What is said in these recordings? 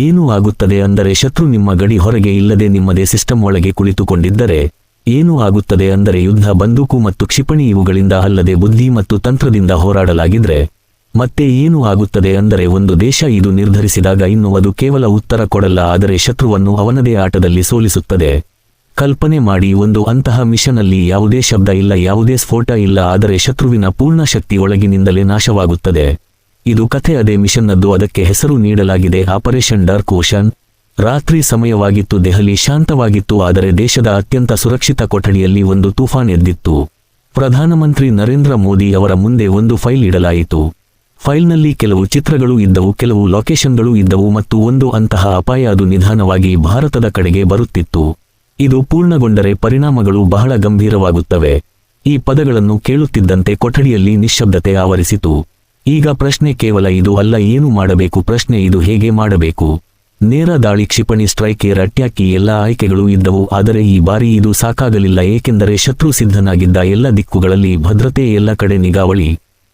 ಏನು ಆಗುತ್ತದೆ ಅಂದರೆ ಶತ್ರು ನಿಮ್ಮ ಗಡಿ ಹೊರಗೆ ಇಲ್ಲದೆ ನಿಮ್ಮದೇ ಸಿಸ್ಟಮ್ ಒಳಗೆ ಕುಳಿತುಕೊಂಡಿದ್ದರೆ ಏನು ಆಗುತ್ತದೆ ಅಂದರೆ ಯುದ್ಧ ಬಂದೂಕು ಮತ್ತು ಕ್ಷಿಪಣಿ ಇವುಗಳಿಂದ ಅಲ್ಲದೆ ಬುದ್ಧಿ ಮತ್ತು ತಂತ್ರದಿಂದ ಹೋರಾಡಲಾಗಿದ್ರೆ ಮತ್ತೆ ಏನು ಆಗುತ್ತದೆ ಅಂದರೆ ಒಂದು ದೇಶ ಇದು ನಿರ್ಧರಿಸಿದಾಗ ಇನ್ನು ಅದು ಕೇವಲ ಉತ್ತರ ಕೊಡಲ್ಲ ಆದರೆ ಶತ್ರುವನ್ನು ಅವನದೇ ಆಟದಲ್ಲಿ ಸೋಲಿಸುತ್ತದೆ. ಕಲ್ಪನೆ ಮಾಡಿ, ಒಂದು ಅಂತಹ ಮಿಷನ್ ಅಲ್ಲಿ ಯಾವುದೇ ಶಬ್ದ ಇಲ್ಲ, ಯಾವುದೇ ಸ್ಫೋಟ ಇಲ್ಲ, ಆದರೆ ಶತ್ರುವಿನ ಪೂರ್ಣ ಶಕ್ತಿ ಒಳಗಿನಿಂದಲೇ ನಾಶವಾಗುತ್ತದೆ. ಇದು ಕಥೆ ಅದೇ ಮಿಷನ್ನದ್ದು. ಅದಕ್ಕೆ ಹೆಸರು ನೀಡಲಾಗಿದೆ ಆಪರೇಷನ್ ಡಾರ್ಕ್ ಓಷನ್. ರಾತ್ರಿ ಸಮಯವಾಗಿತ್ತು, ದೆಹಲಿ ಶಾಂತವಾಗಿತ್ತು, ಆದರೆ ದೇಶದ ಅತ್ಯಂತ ಸುರಕ್ಷಿತ ಕೊಠಡಿಯಲ್ಲಿ ಒಂದು ತೂಫಾನ್ ಎದ್ದಿತ್ತು. ಪ್ರಧಾನಮಂತ್ರಿ ನರೇಂದ್ರ ಮೋದಿ ಅವರ ಮುಂದೆ ಒಂದು ಫೈಲ್ ಇಡಲಾಯಿತು. ಫೈಲ್ನಲ್ಲಿ ಕೆಲವು ಚಿತ್ರಗಳು ಇದ್ದವು, ಕೆಲವು ಲೊಕೇಶನ್ಗಳು ಇದ್ದವು ಮತ್ತು ಒಂದು ಅಂತಹ ಅಪಾಯ. ಅದು ನಿಧಾನವಾಗಿ ಭಾರತದ ಕಡೆಗೆ ಬರುತ್ತಿತ್ತು. ಇದು ಪೂರ್ಣಗೊಂಡರೆ ಪರಿಣಾಮಗಳು ಬಹಳ ಗಂಭೀರವಾಗುತ್ತವೆ. ಈ ಪದಗಳನ್ನು ಕೇಳುತ್ತಿದ್ದಂತೆ ಕೊಠಡಿಯಲ್ಲಿ ನಿಶ್ಶಬ್ದತೆ ಆವರಿಸಿತು. ಈಗ ಪ್ರಶ್ನೆ ಕೇವಲ ಇದು ಅಲ್ಲ, ಏನು ಮಾಡಬೇಕು, ಪ್ರಶ್ನೆ ಇದು ಹೇಗೆ ಮಾಡಬೇಕು. ನೇರ ದಾಳಿ, ಕ್ಷಿಪಣಿ, ಸ್ಟ್ರೈಕ್, ಏರ್ ಅಟ್ಯಾಕ್, ಈ ಎಲ್ಲ ಆಯ್ಕೆಗಳು ಇದ್ದವು. ಆದರೆ ಈ ಬಾರಿ ಇದು ಸಾಕಾಗಲಿಲ್ಲ, ಏಕೆಂದರೆ ಶತ್ರು ಸಿದ್ಧನಾಗಿದ್ದ. ಎಲ್ಲ ದಿಕ್ಕುಗಳಲ್ಲಿ ಭದ್ರತೆ, ಎಲ್ಲ ಕಡೆ ನಿಗಾವಳಿ.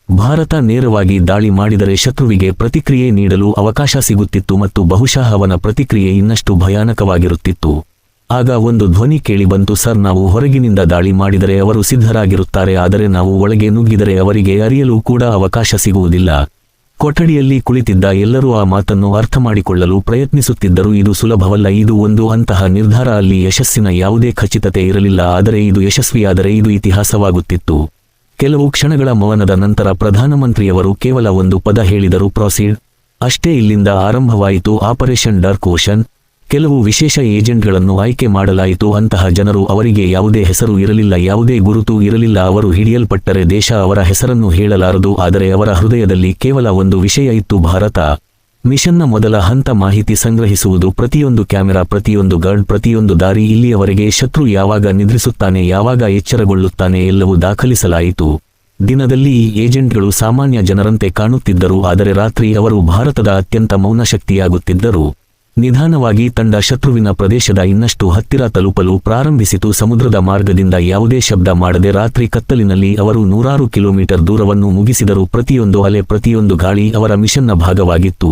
ಭಾರತ ನೇರವಾಗಿ ದಾಳಿ ಮಾಡಿದರೆ ಶತ್ರುವಿಗೆ ಪ್ರತಿಕ್ರಿಯೆ ನೀಡಲು ಅವಕಾಶ ಸಿಗುತ್ತಿತ್ತು ಮತ್ತು ಬಹುಶಃ ಅವನ ಪ್ರತಿಕ್ರಿಯೆ ಇನ್ನಷ್ಟು ಭಯಾನಕವಾಗಿರುತ್ತಿತ್ತು. ಆಗ ಒಂದು ಧ್ವನಿ ಕೇಳಿಬಂತು, ಸರ್, ನಾವು ಹೊರಗಿನಿಂದ ದಾಳಿ ಮಾಡಿದರೆ ಅವರು ಸಿದ್ಧರಾಗಿರುತ್ತಾರೆ, ಆದರೆ ನಾವು ಒಳಗೆ ನುಗ್ಗಿದರೆ ಅವರಿಗೆ ಅರಿಯಲು ಕೂಡ ಅವಕಾಶ ಸಿಗುವುದಿಲ್ಲ. ಕೊಠಡಿಯಲ್ಲಿ ಕುಳಿತಿದ್ದ ಎಲ್ಲರೂ ಆ ಮಾತನ್ನು ಅರ್ಥಮಾಡಿಕೊಳ್ಳಲು ಪ್ರಯತ್ನಿಸುತ್ತಿದ್ದರು. ಇದು ಸುಲಭವಲ್ಲ, ಇದು ಒಂದು ಅಂತಹ ನಿರ್ಧಾರ. ಅಲ್ಲಿ ಯಶಸ್ಸಿನ ಯಾವುದೇ ಖಚಿತತೆ ಇರಲಿಲ್ಲ, ಆದರೆ ಇದು ಯಶಸ್ವಿಯಾದರೆ ಇದು ಇತಿಹಾಸವಾಗುತ್ತಿತ್ತು. ಕೆಲವು ಕ್ಷಣಗಳ ಮೌನದ ನಂತರ ಪ್ರಧಾನಮಂತ್ರಿಯವರು ಕೇವಲ ಒಂದು ಪದ ಹೇಳಿದರು, ಪ್ರಾಸೀಡ್. ಅಷ್ಟೇ. ಇಲ್ಲಿಂದ ಆರಂಭವಾಯಿತು ಆಪರೇಷನ್ ಡಾರ್ಕ್ ಓಷನ್. ಕೆಲವು ವಿಶೇಷ ಏಜೆಂಟ್ಗಳನ್ನು ಆಯ್ಕೆ ಮಾಡಲಾಯಿತು. ಅಂತಹ ಜನರು, ಅವರಿಗೆ ಯಾವುದೇ ಹೆಸರು ಇರಲಿಲ್ಲ, ಯಾವುದೇ ಗುರುತು ಇರಲಿಲ್ಲ. ಅವರು ಹಿಡಿಯಲ್ಪಟ್ಟರೆ ದೇಶ ಅವರ ಹೆಸರನ್ನು ಹೇಳಲಾರದು, ಆದರೆ ಅವರ ಹೃದಯದಲ್ಲಿ ಕೇವಲ ಒಂದು ವಿಷಯ ಇತ್ತು, ಭಾರತ. ಮಿಷನ್ನ ಮೊದಲ ಹಂತ ಮಾಹಿತಿ ಸಂಗ್ರಹಿಸುವುದು. ಪ್ರತಿಯೊಂದು ಕ್ಯಾಮೆರಾ, ಪ್ರತಿಯೊಂದು ಗಾರ್ಡ್, ಪ್ರತಿಯೊಂದು ದಾರಿ, ಇಲ್ಲಿಯವರೆಗೆ ಶತ್ರು ಯಾವಾಗ ನಿದ್ರಿಸುತ್ತಾನೆ, ಯಾವಾಗ ಎಚ್ಚರಗೊಳ್ಳುತ್ತಾನೆ, ಎಲ್ಲವೂ ದಾಖಲಿಸಲಾಯಿತು. ದಿನದಲ್ಲಿ ಈ ಏಜೆಂಟ್ಗಳು ಸಾಮಾನ್ಯ ಜನರಂತೆ ಕಾಣುತ್ತಿದ್ದರು, ಆದರೆ ರಾತ್ರಿ ಅವರು ಭಾರತದ ಅತ್ಯಂತ ಮೌನ ಶಕ್ತಿಯಾಗುತ್ತಿದ್ದರು. ನಿಧಾನವಾಗಿ ತಂಡ ಶತ್ರುವಿನ ಪ್ರದೇಶದ ಇನ್ನಷ್ಟು ಹತ್ತಿರ ತಲುಪಲು ಪ್ರಾರಂಭಿಸಿತು. ಸಮುದ್ರದ ಮಾರ್ಗದಿಂದ ಯಾವುದೇ ಶಬ್ದ ಮಾಡದೆ ರಾತ್ರಿ ಕತ್ತಲಿನಲ್ಲಿ ಅವರು 100 ಕಿಲೋಮೀಟರ್ ದೂರವನ್ನು ಮುಗಿಸಿದರು. ಪ್ರತಿಯೊಂದು ಅಲೆ, ಪ್ರತಿಯೊಂದು ಗಾಳಿ ಅವರ ಮಿಷನ್ನ ಭಾಗವಾಗಿತ್ತು.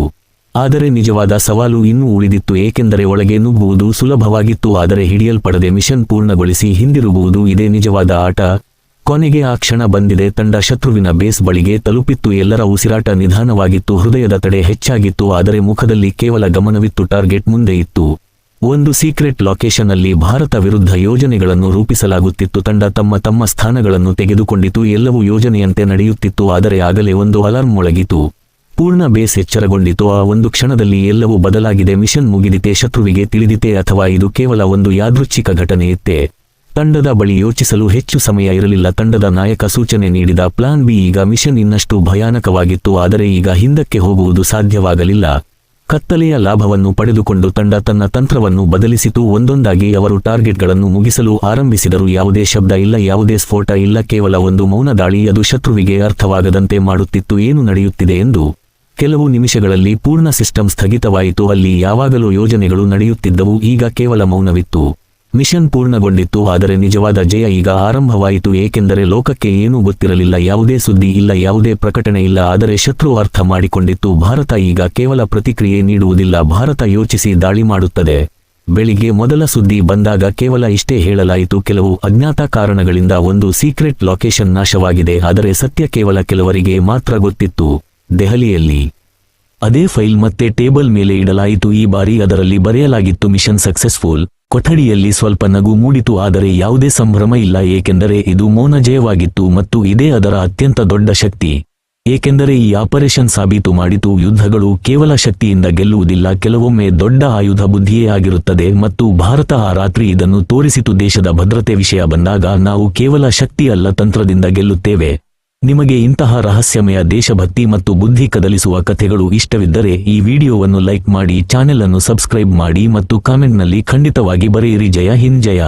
ಆದರೆ ನಿಜವಾದ ಸವಾಲು ಇನ್ನೂ ಉಳಿದಿತ್ತು, ಏಕೆಂದರೆ ಒಳಗೆ ನುಗ್ಗುವುದು ಸುಲಭವಾಗಿತ್ತು, ಆದರೆ ಹಿಡಿಯಲ್ಪಡದೆ ಮಿಷನ್ ಪೂರ್ಣಗೊಳಿಸಿ ಹಿಂದಿರುಗುವುದು, ಇದೇ ನಿಜವಾದ ಆಟ. ಕೊನೆಗೆ ಆ ಕ್ಷಣ ಬಂದಿದೆ. ತಂಡ ಶತ್ರುವಿನ ಬೇಸ್ ಬಳಿಗೆ ತಲುಪಿತ್ತು. ಎಲ್ಲರ ಉಸಿರಾಟ ನಿಧಾನವಾಗಿತ್ತು, ಹೃದಯದ ತಡೆ ಹೆಚ್ಚಾಗಿತ್ತು, ಆದರೆ ಮುಖದಲ್ಲಿ ಕೇವಲ ಗಮನವಿತ್ತು. ಟಾರ್ಗೆಟ್ ಮುಂದೆ ಇತ್ತು. ಒಂದು ಸೀಕ್ರೆಟ್ ಲೊಕೇಶನ್ ಅಲ್ಲಿ ಭಾರತ ವಿರುದ್ಧ ಯೋಜನೆಗಳನ್ನು ರೂಪಿಸಲಾಗುತ್ತಿತ್ತು. ತಂಡ ತಮ್ಮ ಸ್ಥಾನಗಳನ್ನು ತೆಗೆದುಕೊಂಡಿತು. ಎಲ್ಲವೂ ಯೋಜನೆಯಂತೆ ನಡೆಯುತ್ತಿತ್ತು. ಆದರೆ ಆಗಲೇ ಒಂದು ಅಲಾರ್ಮ್ ಮೊಳಗಿತು. ಪೂರ್ಣ ಬೇಸ್ ಎಚ್ಚರಗೊಂಡಿತು. ಆ ಒಂದು ಕ್ಷಣದಲ್ಲಿ ಎಲ್ಲವೂ ಬದಲಾಗಿದೆ. ಮಿಷನ್ ಮುಗಿದಿತೆ, ಶತ್ರುವಿಗೆ ತಿಳಿದಿತೆ, ಅಥವಾ ಇದು ಕೇವಲ ಒಂದು ಯಾದೃಚ್ಛಿಕ ಘಟನೆಯಿತ್ತೆ? ತಂಡದ ಬಳಿ ಯೋಚಿಸಲು ಹೆಚ್ಚು ಸಮಯ ಇರಲಿಲ್ಲ. ತಂಡದ ನಾಯಕ ಸೂಚನೆ ನೀಡಿದ ಪ್ಲಾನ್ ಬಿ. ಈಗ ಮಿಷನ್ ಇನ್ನಷ್ಟು ಭಯಾನಕವಾಗಿತ್ತು, ಆದರೆ ಈಗ ಹಿಂದಕ್ಕೆ ಹೋಗುವುದು ಸಾಧ್ಯವಾಗಲಿಲ್ಲ. ಕತ್ತಲೆಯ ಲಾಭವನ್ನು ಪಡೆದುಕೊಂಡು ತಂಡ ತನ್ನ ತಂತ್ರವನ್ನು ಬದಲಿಸಿತು. ಒಂದೊಂದಾಗಿ ಅವರು ಟಾರ್ಗೆಟ್ಗಳನ್ನು ಮುಗಿಸಲು ಆರಂಭಿಸಿದರು. ಯಾವುದೇ ಶಬ್ದ ಇಲ್ಲ, ಯಾವುದೇ ಸ್ಫೋಟ ಇಲ್ಲ, ಕೇವಲ ಒಂದು ಮೌನ ದಾಳಿ. ಅದು ಶತ್ರುವಿಗೆ ಅರ್ಥವಾಗದಂತೆ ಮಾಡುತ್ತಿತ್ತು ಏನು ನಡೆಯುತ್ತಿದೆ ಎಂದು. ಕೆಲವು ನಿಮಿಷಗಳಲ್ಲಿ ಪೂರ್ಣ ಸಿಸ್ಟಮ್ ಸ್ಥಗಿತವಾಯಿತು. ಅಲ್ಲಿ ಯಾವಾಗಲೂ ಯೋಜನೆಗಳು ನಡೆಯುತ್ತಿದ್ದವು, ಈಗ ಕೇವಲ ಮೌನವಿತ್ತು. ಮಿಷನ್ ಪೂರ್ಣಗೊಂಡಿತ್ತು, ಆದರೆ ನಿಜವಾದ ಜಯ ಈಗ ಆರಂಭವಾಯಿತು, ಏಕೆಂದರೆ ಲೋಕಕ್ಕೆ ಏನೂ ಗೊತ್ತಿರಲಿಲ್ಲ. ಯಾವುದೇ ಸುದ್ದಿ ಇಲ್ಲ, ಯಾವುದೇ ಪ್ರಕಟಣೆ ಇಲ್ಲ, ಆದರೆ ಶತ್ರು ಅರ್ಥ ಮಾಡಿಕೊಂಡಿತ್ತು. ಭಾರತ ಈಗ ಕೇವಲ ಪ್ರತಿಕ್ರಿಯೆ ನೀಡುವುದಿಲ್ಲ, ಭಾರತ ಯೋಚಿಸಿ ದಾಳಿ ಮಾಡುತ್ತದೆ. ಬೆಳಿಗ್ಗೆ ಮೊದಲ ಸುದ್ದಿ ಬಂದಾಗ ಕೇವಲ ಇಷ್ಟೇ ಹೇಳಲಾಯಿತು, ಕೆಲವು ಅಜ್ಞಾತ ಕಾರಣಗಳಿಂದ ಒಂದು ಸೀಕ್ರೆಟ್ ಲೊಕೇಶನ್ ನಾಶವಾಗಿದೆ. ಆದರೆ ಸತ್ಯ ಕೇವಲ ಕೆಲವರಿಗೆ ಮಾತ್ರ ಗೊತ್ತಿತ್ತು. ದೆಹಲಿಯಲ್ಲಿ ಅದೇ ಫೈಲ್ ಮತ್ತೆ ಟೇಬಲ್ ಮೇಲೆ ಇಡಲಾಯಿತು. ಈ ಬಾರಿ ಅದರಲ್ಲಿ ಬರೆಯಲಾಗಿತ್ತು, ಮಿಷನ್ ಸಕ್ಸಸ್ಫುಲ್. ಕೊಠಡಿಯಲ್ಲಿ ಸ್ವಲ್ಪ ನಗು ಮೂಡಿತು, ಆದರೆ ಯಾವುದೇ ಸಂಭ್ರಮ ಇಲ್ಲ, ಏಕೆಂದರೆ ಇದು ಮೌನ ಜಯವಾಗಿತ್ತು ಮತ್ತು ಇದೇ ಅದರ ಅತ್ಯಂತ ದೊಡ್ಡ ಶಕ್ತಿ. ಏಕೆಂದರೆ ಈ ಆಪರೇಷನ್ ಸಾಬೀತು ಮಾಡಿತು, ಯುದ್ಧಗಳು ಕೇವಲ ಶಕ್ತಿಯಿಂದ ಗೆಲ್ಲುವುದಿಲ್ಲ, ಕೆಲವೊಮ್ಮೆ ದೊಡ್ಡ ಆಯುಧ ಬುದ್ಧಿಯೇ ಆಗಿರುತ್ತದೆ. ಮತ್ತು ಭಾರತ ಆ ರಾತ್ರಿ ಇದನ್ನು ತೋರಿಸಿತು. ದೇಶದ ಭದ್ರತೆ ವಿಷಯ ಬಂದಾಗ ನಾವು ಕೇವಲ ಶಕ್ತಿ ಅಲ್ಲ, ತಂತ್ರದಿಂದ ಗೆಲ್ಲುತ್ತೇವೆ. ನಿಮಗೆ ಇಂತಹ ರಹಸ್ಯಮಯ ದೇಶಭಕ್ತಿ ಮತ್ತು ಬುದ್ಧಿ ಕದಲಿಸುವ ಕಥೆಗಳು ಇಷ್ಟವಿದ್ದರೆ ಈ ವಿಡಿಯೋವನ್ನು ಲೈಕ್ ಮಾಡಿ, ಚಾನೆಲ್ ಅನ್ನು ಸಬ್ಸ್ಕ್ರೈಬ್ ಮಾಡಿ ಮತ್ತು ಕಾಮೆಂಟ್ನಲ್ಲಿ ಖಂಡಿತವಾಗಿ ಬರೆಯಿರಿ. ಜಯ ಹಿಂದ್, ಜಯ.